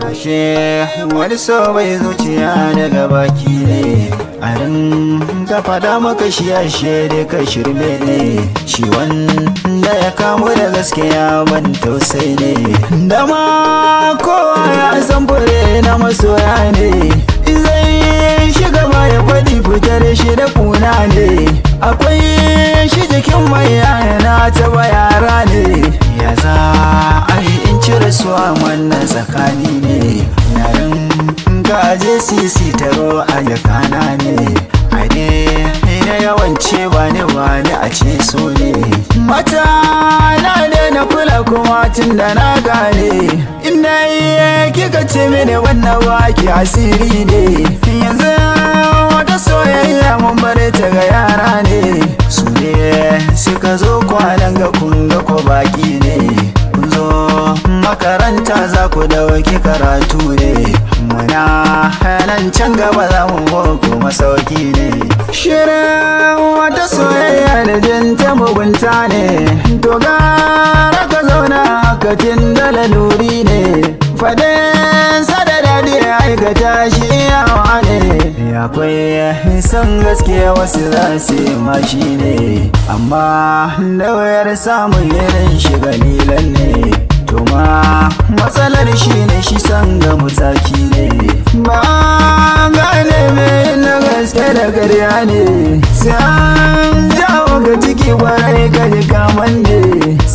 Ashe wani so bai zuciya daga baki ne, a rinka fada maka shi ashe dai ka shirme ne. Shi wanda ya kamu da gaskiya ban tausayi ne, dama kowa ya san fure na masoya ne. Zai shiga baya faɗi fitar shi da kuna ne, akwai shi jikin mai yana ta yara ne. Ya za a yi in cire su a wannan tsakani ne, na rinka je sisi taro a jakana ne. Ade na yawance ba ni a ce so ne, mata na daina kula kuma tun da na gane. Inda yi kika ce mini wannan baki asiri ne, yanzu wata soyayya mun bare ta ga yara ne. Su ne suka zo kwanan ga kun ga ko baki ne, kun zo makaranta za ku dauki karatu ne. Muna nan can gaba za mu boko masauki ne. Shirin wata soyayya da jin ta mugunta ne, to gara ka zauna haka tun da laluri ne. Fadin sada daɗi aikata shi yawa ne, akwai san gaskiya wasu za su yi mashi ne, amma da wayar samun irin shi galilan ne. To ma matsalar shi ne shi san ga mutaki ne, ba gane mai na gaske da karya ne. Sai an jawo ga ciki kwarai ka ji kaman ne,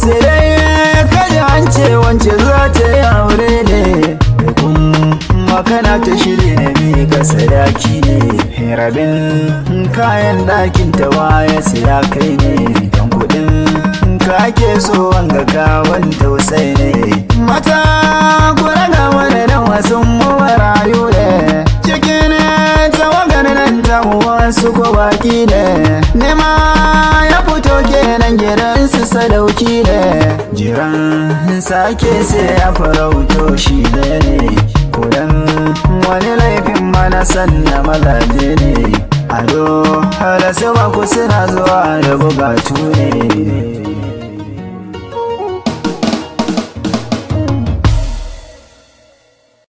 sai dai ka ji an ce wance za ta yi aure ne. Da kuma kana ta shiri na bi ka sadaki ne, rabin kayan ɗakin ta waya siya kai ne. Dan kuɗin ka ake so wanga gawan tausayi ne, mata kura ga wani dan wasun mu marayu ne. Cikin tawagar nan ta wasu ko baki ne, nema ya fito kenan gidan su sadauki ne. Jiran sake sai ya farauto shi ne, kudan wani laifin mana sanna mazaje ne. Ado har su ba ku suna zuwa da bugatu ne.